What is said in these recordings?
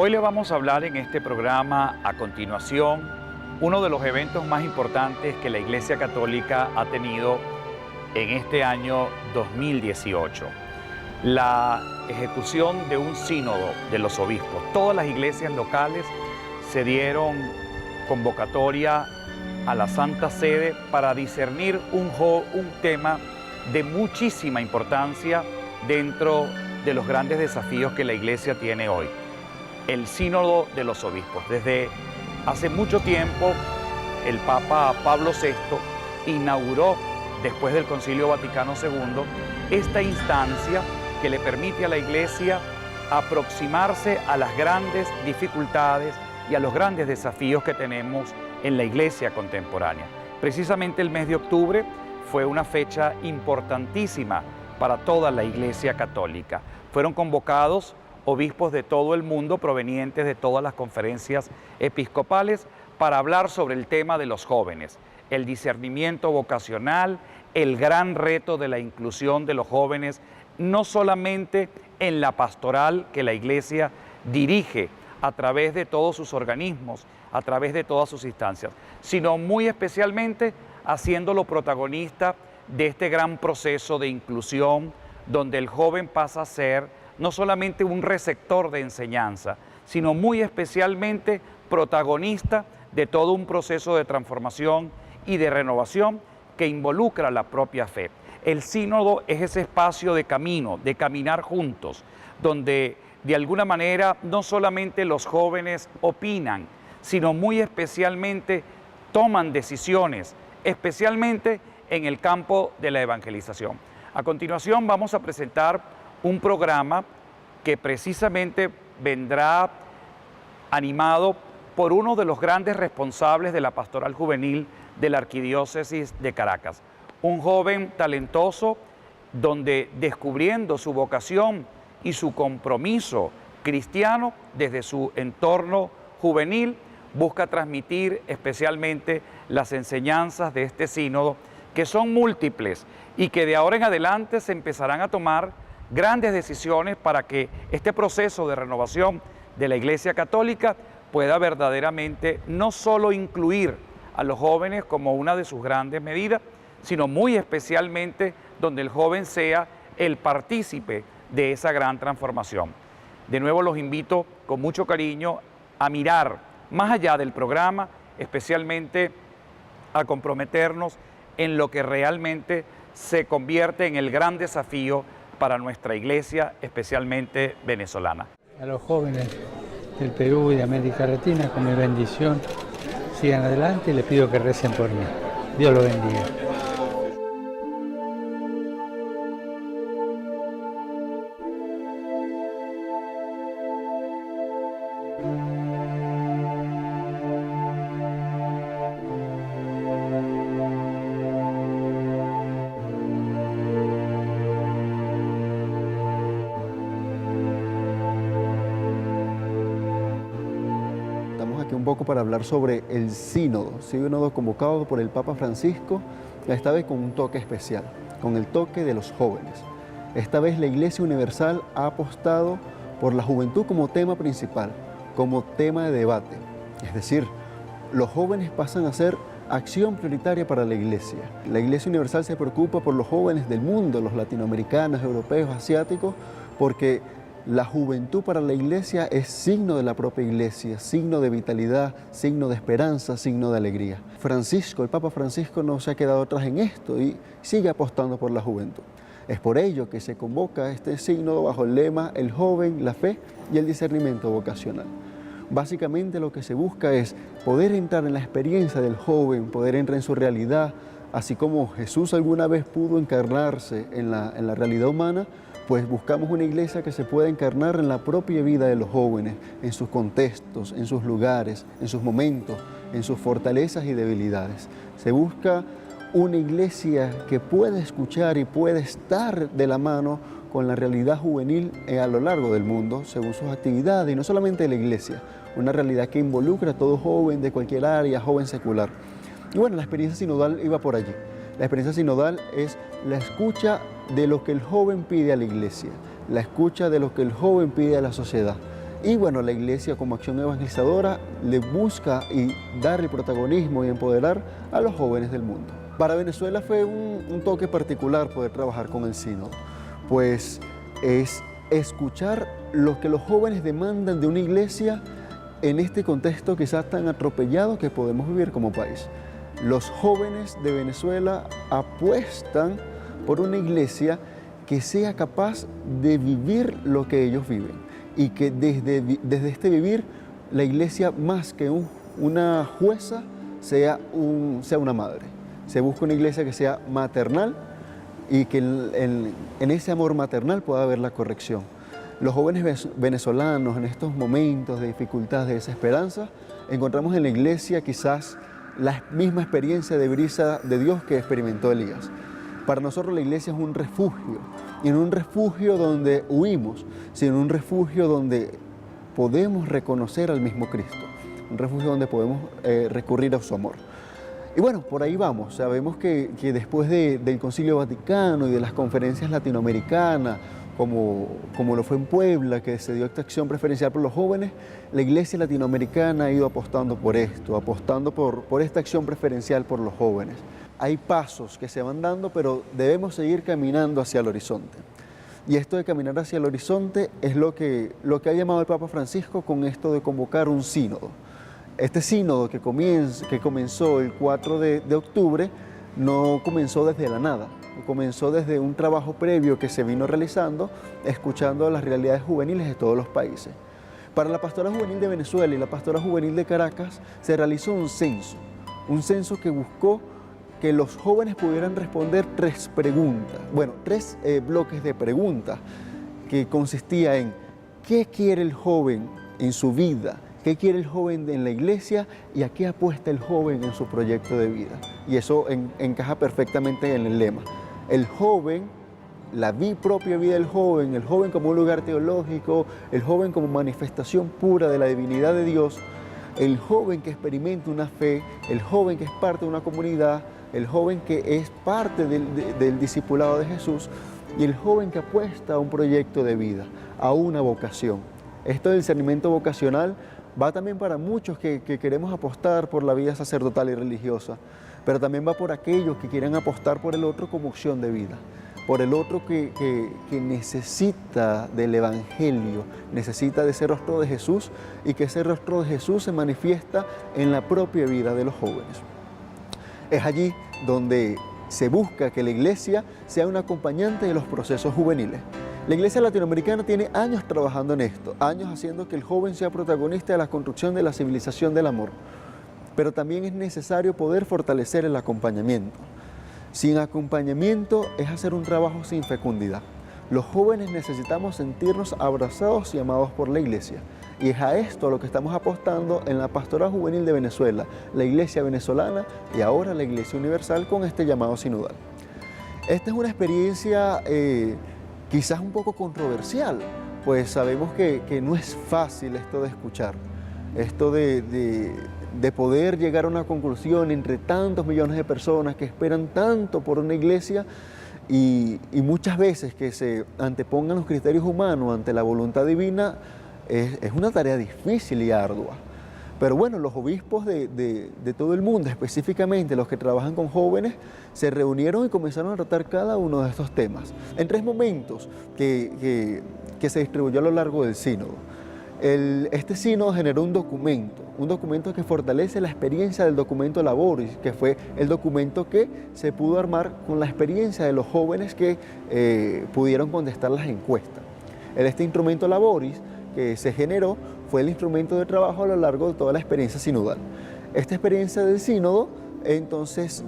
Hoy le vamos a hablar en este programa, a continuación, uno de los eventos más importantes que la Iglesia Católica ha tenido en este año 2018. La ejecución de un sínodo de los obispos. Todas las iglesias locales se dieron convocatoria a la Santa Sede para discernir un tema de muchísima importancia dentro de los grandes desafíos que la Iglesia tiene hoy. El sínodo de los obispos. Desde hace mucho tiempo, el Papa Pablo VI inauguró, después del Concilio Vaticano II, esta instancia que le permite a la Iglesia aproximarse a las grandes dificultades y a los grandes desafíos que tenemos en la Iglesia contemporánea. Precisamente el mes de octubre fue una fecha importantísima para toda la Iglesia Católica. Fueron convocados obispos de todo el mundo provenientes de todas las conferencias episcopales para hablar sobre el tema de los jóvenes, el discernimiento vocacional, el gran reto de la inclusión de los jóvenes, no solamente en la pastoral que la Iglesia dirige a través de todos sus organismos, a través de todas sus instancias, sino muy especialmente haciéndolo protagonista de este gran proceso de inclusión, donde el joven pasa a ser no solamente un receptor de enseñanza, sino muy especialmente protagonista de todo un proceso de transformación y de renovación que involucra la propia fe. El sínodo es ese espacio de camino, de caminar juntos, donde de alguna manera no solamente los jóvenes opinan, sino muy especialmente toman decisiones, especialmente en el campo de la evangelización. A continuación vamos a presentar un programa que precisamente vendrá animado por uno de los grandes responsables de la pastoral juvenil de la Arquidiócesis de Caracas. Un joven talentoso donde, descubriendo su vocación y su compromiso cristiano desde su entorno juvenil, busca transmitir especialmente las enseñanzas de este sínodo, que son múltiples y que de ahora en adelante se empezarán a tomar grandes decisiones para que este proceso de renovación de la Iglesia Católica pueda verdaderamente no solo incluir a los jóvenes como una de sus grandes medidas, sino muy especialmente donde el joven sea el partícipe de esa gran transformación. De nuevo los invito con mucho cariño a mirar más allá del programa, especialmente a comprometernos en lo que realmente se convierte en el gran desafío para nuestra Iglesia, especialmente venezolana. A los jóvenes del Perú y de América Latina, con mi bendición, sigan adelante y les pido que recen por mí. Dios los bendiga. Un poco para hablar sobre el sínodo convocado por el Papa Francisco, esta vez con un toque especial, con el toque de los jóvenes. Esta vez la Iglesia Universal ha apostado por la juventud como tema principal, como tema de debate. Es decir, los jóvenes pasan a ser acción prioritaria para la Iglesia. La Iglesia Universal se preocupa por los jóvenes del mundo, los latinoamericanos, europeos, asiáticos, porque la juventud para la Iglesia es signo de la propia Iglesia, signo de vitalidad, signo de esperanza, signo de alegría. Francisco, el Papa Francisco no se ha quedado atrás en esto y sigue apostando por la juventud. Es por ello que se convoca este sínodo bajo el lema El joven, la fe y el discernimiento vocacional. Básicamente lo que se busca es poder entrar en la experiencia del joven, poder entrar en su realidad, así como Jesús alguna vez pudo encarnarse en la realidad humana, pues buscamos una iglesia que se pueda encarnar en la propia vida de los jóvenes, en sus contextos, en sus lugares, en sus momentos, en sus fortalezas y debilidades. Se busca una iglesia que pueda escuchar y pueda estar de la mano con la realidad juvenil a lo largo del mundo, según sus actividades, y no solamente de la iglesia, una realidad que involucra a todo joven de cualquier área, joven secular. Y bueno, la experiencia sinodal iba por allí. La experiencia sinodal es la escucha de lo que el joven pide a la iglesia, la escucha de lo que el joven pide a la sociedad. Y bueno, la iglesia como acción evangelizadora le busca y dar el protagonismo y empoderar a los jóvenes del mundo. Para Venezuela fue un toque particular poder trabajar con el sínodo, pues es escuchar lo que los jóvenes demandan de una iglesia en este contexto quizás tan atropellado que podemos vivir como país. Los jóvenes de Venezuela apuestan por una iglesia que sea capaz de vivir lo que ellos viven y que desde este vivir la iglesia, más que una jueza, sea una madre. Se busca una iglesia que sea maternal y que en ese amor maternal pueda haber la corrección. Los jóvenes venezolanos en estos momentos de dificultad, de desesperanza, encontramos en la iglesia quizás la misma experiencia de brisa de Dios que experimentó Elías. Para nosotros la iglesia es un refugio, y no un refugio donde huimos, sino un refugio donde podemos reconocer al mismo Cristo, un refugio donde podemos recurrir a su amor. Y bueno, por ahí vamos. Sabemos que después del Concilio Vaticano y de las conferencias latinoamericanas, como lo fue en Puebla, que se dio esta acción preferencial por los jóvenes, la iglesia latinoamericana ha ido apostando por esto, apostando por esta acción preferencial por los jóvenes. Hay pasos que se van dando, pero debemos seguir caminando hacia el horizonte. Y esto de caminar hacia el horizonte es lo que ha llamado el Papa Francisco con esto de convocar un sínodo. Este sínodo que comenzó el 4 de octubre no comenzó desde la nada, comenzó desde un trabajo previo que se vino realizando, escuchando las realidades juveniles de todos los países. Para la Pastora Juvenil de Venezuela y la Pastora Juvenil de Caracas se realizó un censo que buscó que los jóvenes pudieran responder tres bloques de preguntas, que consistía en ¿qué quiere el joven en su vida? ¿Qué quiere el joven en la iglesia? ¿Y a qué apuesta el joven en su proyecto de vida? Y eso encaja perfectamente en el lema. El joven, la propia vida del joven, el joven como un lugar teológico, el joven como manifestación pura de la divinidad de Dios, el joven que experimenta una fe, el joven que es parte de una comunidad, el joven que es parte del discipulado de Jesús y el joven que apuesta a un proyecto de vida, a una vocación. Esto del discernimiento vocacional va también para muchos que queremos apostar por la vida sacerdotal y religiosa, pero también va por aquellos que quieren apostar por el otro como opción de vida, por el otro que necesita del Evangelio, necesita de ese rostro de Jesús y que ese rostro de Jesús se manifiesta en la propia vida de los jóvenes. Es allí donde se busca que la iglesia sea un acompañante de los procesos juveniles. La iglesia latinoamericana tiene años trabajando en esto, años haciendo que el joven sea protagonista de la construcción de la civilización del amor. Pero también es necesario poder fortalecer el acompañamiento. Sin acompañamiento es hacer un trabajo sin fecundidad. Los jóvenes necesitamos sentirnos abrazados y amados por la iglesia. Y es a esto a lo que estamos apostando en la Pastoral Juvenil de Venezuela, la Iglesia venezolana y ahora la Iglesia Universal con este llamado sinodal. Esta es una experiencia quizás un poco controversial, pues sabemos que no es fácil esto de escuchar, esto de poder llegar a una conclusión entre tantos millones de personas que esperan tanto por una iglesia y muchas veces que se antepongan los criterios humanos ante la voluntad divina. Es una tarea difícil y ardua. Pero bueno, los obispos de todo el mundo, específicamente los que trabajan con jóvenes, se reunieron y comenzaron a tratar cada uno de estos temas en tres momentos que se distribuyó a lo largo del sínodo. Este sínodo generó un documento que fortalece la experiencia del documento Laboris, que fue el documento que se pudo armar con la experiencia de los jóvenes que pudieron contestar las encuestas. Este instrumento Laboris que se generó fue el instrumento de trabajo a lo largo de toda la experiencia sinodal. Esta experiencia del sínodo entonces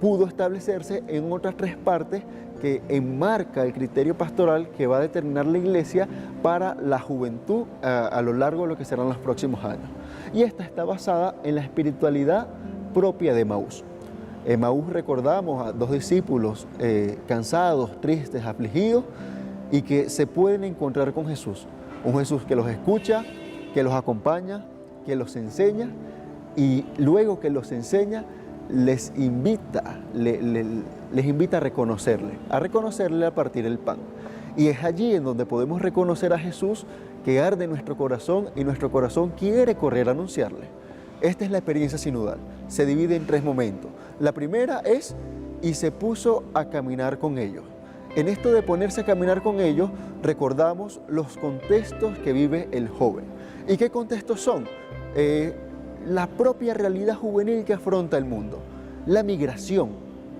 pudo establecerse en otras tres partes que enmarca el criterio pastoral que va a determinar la iglesia para la juventud a lo largo de lo que serán los próximos años. Y esta está basada en la espiritualidad propia de Emaús. Emaús, recordamos a dos discípulos cansados, tristes, afligidos y que se pueden encontrar con Jesús. Un Jesús que los escucha, que los acompaña, que los enseña y luego que los enseña les invita a reconocerle a partir del pan. Y es allí en donde podemos reconocer a Jesús que arde en nuestro corazón y nuestro corazón quiere correr a anunciarle. Esta es la experiencia sinodal. Se divide en 3 momentos. La primera es, y se puso a caminar con ellos. En esto de ponerse a caminar con ellos, recordamos los contextos que vive el joven. ¿Y qué contextos son? La propia realidad juvenil que afronta el mundo. La migración,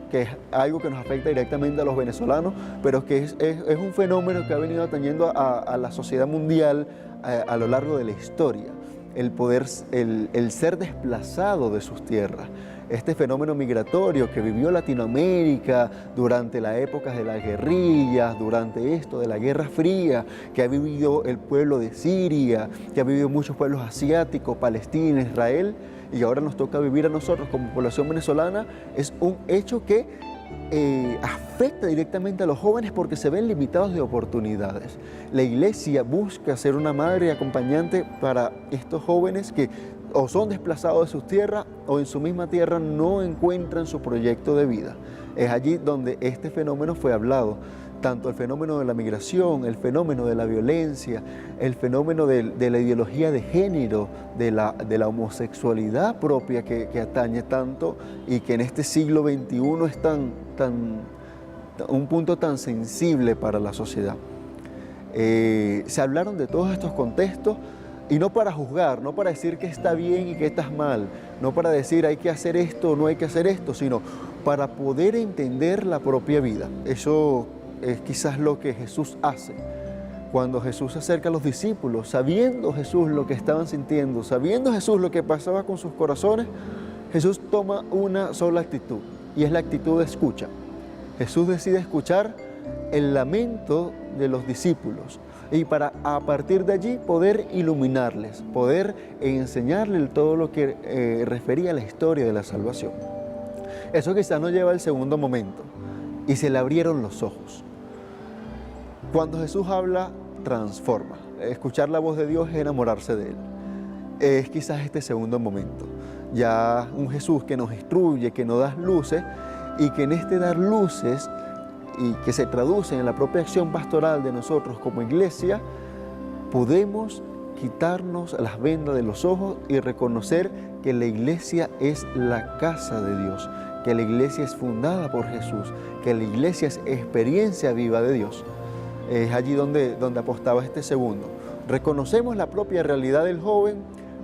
que es algo que nos afecta directamente a los venezolanos, pero que es un fenómeno que ha venido atañendo a la sociedad mundial a lo largo de la historia. El ser desplazado de sus tierras. Este fenómeno migratorio que vivió Latinoamérica durante las épocas de las guerrillas, durante esto de la Guerra Fría, que ha vivido el pueblo de Siria, que ha vivido muchos pueblos asiáticos, Palestina, Israel, y ahora nos toca vivir a nosotros como población venezolana, es un hecho que afecta directamente a los jóvenes porque se ven limitados de oportunidades. La Iglesia busca ser una madre acompañante para estos jóvenes que o son desplazados de sus tierras o en su misma tierra no encuentran su proyecto de vida. Es allí donde este fenómeno fue hablado, tanto el fenómeno de la migración, el fenómeno de la violencia, el fenómeno de la ideología de género, de la homosexualidad propia que atañe tanto y que en este siglo XXI es un punto tan sensible para la sociedad. Se hablaron de todos estos contextos. Y no para juzgar, no para decir que está bien y que está mal, no para decir hay que hacer esto o no hay que hacer esto, sino para poder entender la propia vida. Eso es quizás lo que Jesús hace. Cuando Jesús se acerca a los discípulos, sabiendo Jesús lo que estaban sintiendo, sabiendo Jesús lo que pasaba con sus corazones, Jesús toma una sola actitud y es la actitud de escucha. Jesús decide escuchar el lamento de los discípulos y para a partir de allí poder iluminarles, poder enseñarles todo lo que refería a la historia de la salvación. Eso quizás nos lleva al segundo momento y se le abrieron los ojos. Cuando Jesús habla, transforma. Escuchar la voz de Dios es enamorarse de Él. Es quizás este segundo momento. Ya un Jesús que nos instruye, que nos da luces y que en este dar luces y que se traduce en la propia acción pastoral de nosotros como iglesia, podemos quitarnos las vendas de los ojos y reconocer que la iglesia es la casa de Dios, que la iglesia es fundada por Jesús, que la iglesia es experiencia viva de Dios. Es allí donde apostaba este segundo. Reconocemos la propia realidad del joven,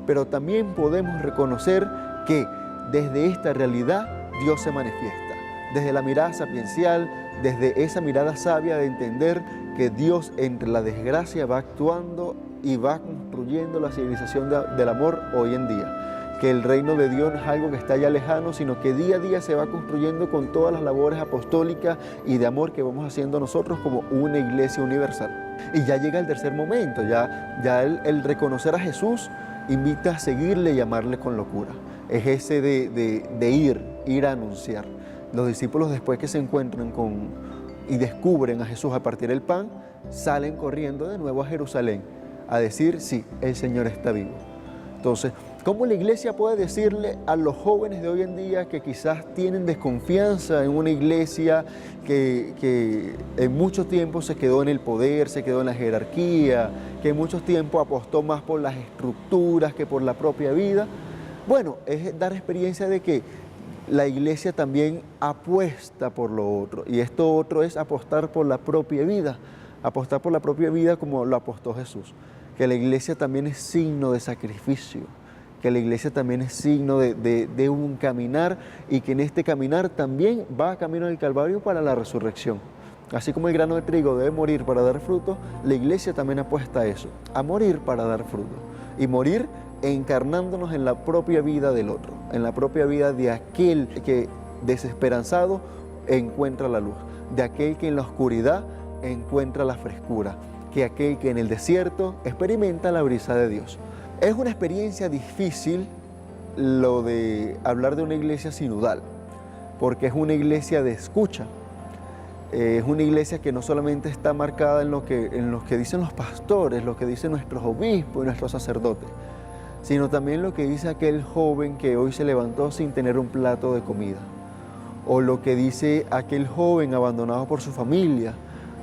pero también podemos reconocer que desde esta realidad Dios se manifiesta. Desde la mirada sapiencial, desde esa mirada sabia de entender que Dios entre la desgracia va actuando y va construyendo la civilización del amor hoy en día. Que el reino de Dios no es algo que está ya lejano, sino que día a día se va construyendo con todas las labores apostólicas y de amor que vamos haciendo nosotros como una iglesia universal. Y ya llega el tercer momento, ya el reconocer a Jesús invita a seguirle y amarle con locura. Es ese de ir a anunciar. Los discípulos, después que se encuentran y descubren a Jesús a partir del pan, salen corriendo de nuevo a Jerusalén a decir, sí, el Señor está vivo. Entonces, ¿cómo la iglesia puede decirle a los jóvenes de hoy en día que quizás tienen desconfianza en una iglesia que en mucho tiempo se quedó en el poder, se quedó en la jerarquía, que en mucho tiempo apostó más por las estructuras que por la propia vida? Bueno, es dar experiencia de que la iglesia también apuesta por lo otro, y esto otro es apostar por la propia vida como lo apostó Jesús, que la iglesia también es signo de sacrificio, que la iglesia también es signo de un caminar y que en este caminar también va camino del Calvario para la resurrección. Así como el grano de trigo debe morir para dar fruto, la iglesia también apuesta a eso, a morir para dar fruto y morir encarnándonos en la propia vida del otro, en la propia vida de aquel que desesperanzado encuentra la luz, de aquel que en la oscuridad encuentra la frescura, que aquel que en el desierto experimenta la brisa de Dios. Es una experiencia difícil lo de hablar de una iglesia sinodal, porque es una iglesia de escucha. Es una iglesia que no solamente está marcada en lo que dicen los pastores, lo que dicen nuestros obispos y nuestros sacerdotes, sino también lo que dice aquel joven que hoy se levantó sin tener un plato de comida, o lo que dice aquel joven abandonado por su familia,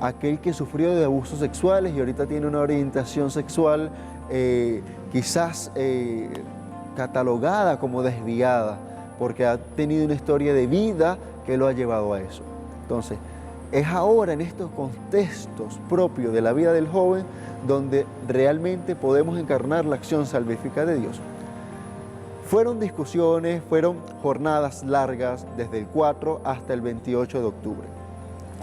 aquel que sufrió de abusos sexuales y ahorita tiene una orientación sexual quizás catalogada como desviada, porque ha tenido una historia de vida que lo ha llevado a eso. Entonces, es ahora en estos contextos propios de la vida del joven donde realmente podemos encarnar la acción salvífica de Dios. Fueron discusiones, fueron jornadas largas desde el 4 hasta el 28 de octubre.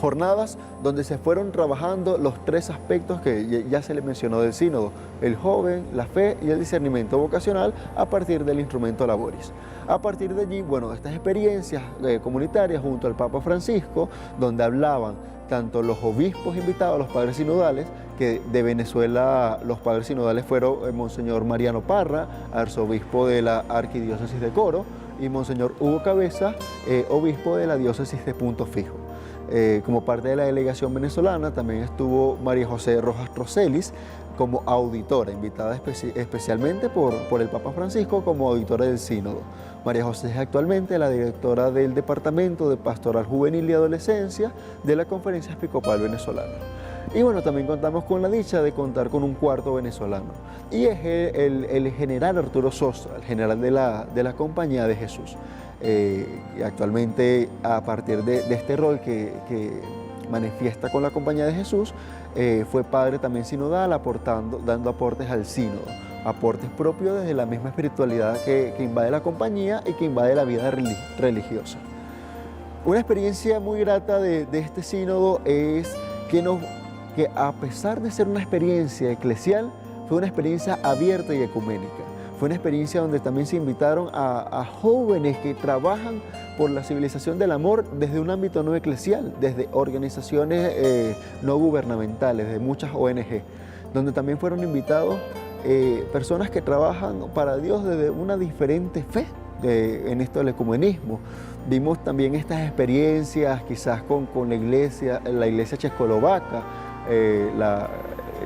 Jornadas donde se fueron trabajando los tres aspectos que ya se le mencionó del sínodo: el joven, la fe y el discernimiento vocacional, a partir del instrumento laboris. A partir de allí, bueno, estas experiencias comunitarias junto al Papa Francisco, donde hablaban tanto los obispos invitados, los padres sinodales, que de Venezuela los padres sinodales fueron Monseñor Mariano Parra, arzobispo de la Arquidiócesis de Coro, y Monseñor Hugo Cabeza, obispo de la diócesis de Punto Fijo. Como parte de la delegación venezolana también estuvo María José Rojas Trocelis como auditora, invitada especialmente por el Papa Francisco como auditora del sínodo. María José es actualmente la directora del Departamento de Pastoral Juvenil y Adolescencia de la Conferencia Episcopal Venezolana. Y bueno, también contamos con la dicha de contar con un cuarto venezolano, y es el general Arturo Sosa, el general de la Compañía de Jesús. Y actualmente, a partir de este rol que manifiesta con la Compañía de Jesús, fue padre también sinodal, dando aportes al sínodo, aportes propios desde la misma espiritualidad que invade la compañía y que invade la vida religiosa. Una experiencia muy grata de este sínodo es que a pesar de ser una experiencia eclesial, fue una experiencia abierta y ecuménica. Fue una experiencia donde también se invitaron a jóvenes que trabajan por la civilización del amor desde un ámbito no eclesial, desde organizaciones no gubernamentales, de muchas ONG, donde también fueron invitados personas que trabajan para Dios desde una diferente fe en esto del ecumenismo. Vimos también estas experiencias quizás con la iglesia checoslovaca.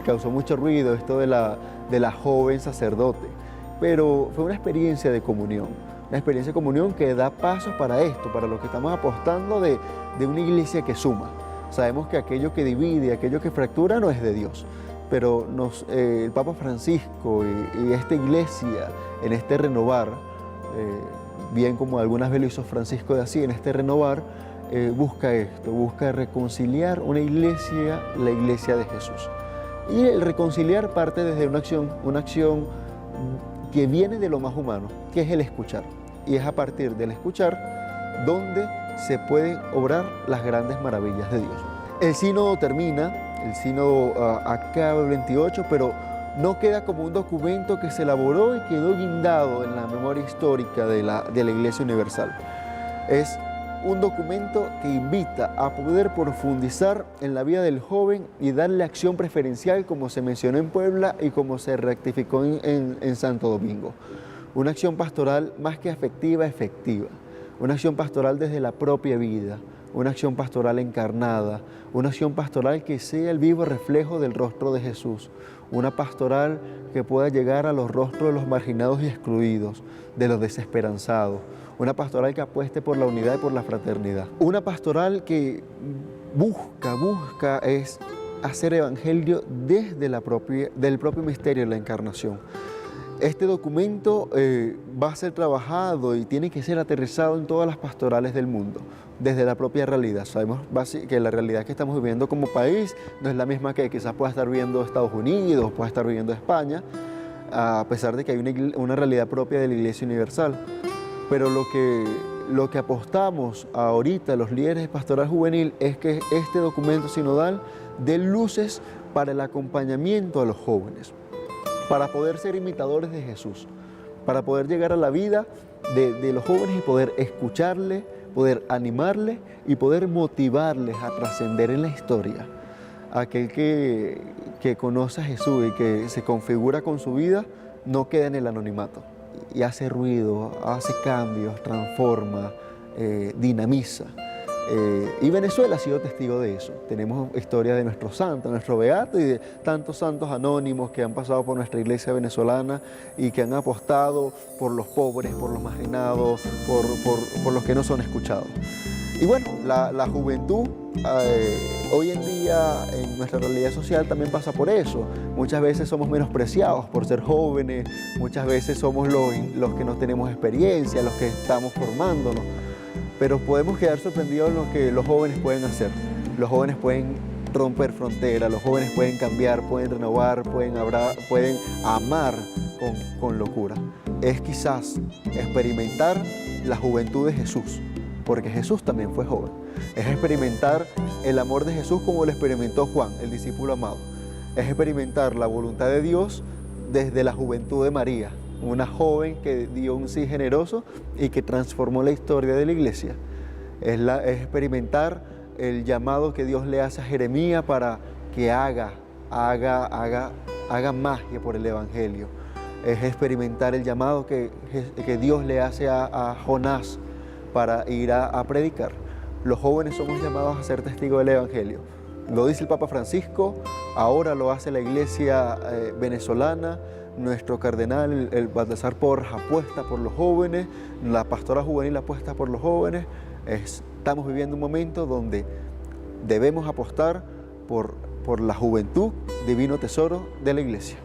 Causó mucho ruido esto de la joven sacerdote, pero fue una experiencia de comunión que da pasos para esto, para lo que estamos apostando de una iglesia que suma. Sabemos que aquello que divide, aquello que fractura no es de Dios, pero el Papa Francisco y esta iglesia en este renovar, bien como algunas veces lo hizo Francisco de Asís, en este renovar, busca reconciliar una iglesia, la iglesia de Jesús. Y el reconciliar parte desde una acción que viene de lo más humano, que es el escuchar. Y es a partir del escuchar donde se pueden obrar las grandes maravillas de Dios. El sínodo termina, el sínodo acaba el 28, pero no queda como un documento que se elaboró y quedó guindado en la memoria histórica de la Iglesia Universal. Es un documento que invita a poder profundizar en la vida del joven y darle acción preferencial, como se mencionó en Puebla y como se rectificó en Santo Domingo. Una acción pastoral más que afectiva, efectiva. Una acción pastoral desde la propia vida, una acción pastoral encarnada, una acción pastoral que sea el vivo reflejo del rostro de Jesús, una pastoral que pueda llegar a los rostros de los marginados y excluidos, de los desesperanzados, una pastoral que apueste por la unidad y por la fraternidad, una pastoral que busca es hacer evangelio desde del propio misterio de la encarnación. Este documento va a ser trabajado y tiene que ser aterrizado en todas las pastorales del mundo, desde la propia realidad. Sabemos que la realidad que estamos viviendo como país no es la misma que quizás pueda estar viviendo Estados Unidos, pueda estar viviendo España, a pesar de que hay una realidad propia de la Iglesia Universal. Pero lo que apostamos ahorita los líderes de pastoral juvenil es que este documento sinodal dé luces para el acompañamiento a los jóvenes, para poder ser imitadores de Jesús, para poder llegar a la vida de los jóvenes y poder escucharle, poder animarle y poder motivarles a trascender en la historia. Aquel que conoce a Jesús y que se configura con su vida no queda en el anonimato y hace ruido, hace cambios, transforma, dinamiza. Y Venezuela ha sido testigo de eso. Tenemos historia de nuestros santos, nuestro beato y de tantos santos anónimos que han pasado por nuestra iglesia venezolana y que han apostado por los pobres, por los marginados, por los que no son escuchados. Y bueno, la juventud hoy en día en nuestra realidad social también pasa por eso. Muchas veces somos menospreciados por ser jóvenes, muchas veces somos los que no tenemos experiencia, los que estamos formándonos, pero podemos quedar sorprendidos en lo que los jóvenes pueden hacer. Los jóvenes pueden romper fronteras, los jóvenes pueden cambiar, pueden renovar, pueden amar con locura. Es quizás experimentar la juventud de Jesús, porque Jesús también fue joven. Es experimentar el amor de Jesús como lo experimentó Juan, el discípulo amado. Es experimentar la voluntad de Dios desde la juventud de María, una joven que dio un sí generoso y que transformó la historia de la iglesia. Es experimentar el llamado que Dios le hace a Jeremías para que haga magia por el Evangelio. Es experimentar el llamado que Dios le hace a Jonás para ir a predicar. Los jóvenes somos llamados a ser testigos del Evangelio. Lo dice el Papa Francisco, ahora lo hace la iglesia venezolana, nuestro cardenal, el Baltasar Porras, apuesta por los jóvenes, la pastora juvenil apuesta por los jóvenes. Estamos viviendo un momento donde debemos apostar por la juventud, divino tesoro de la iglesia.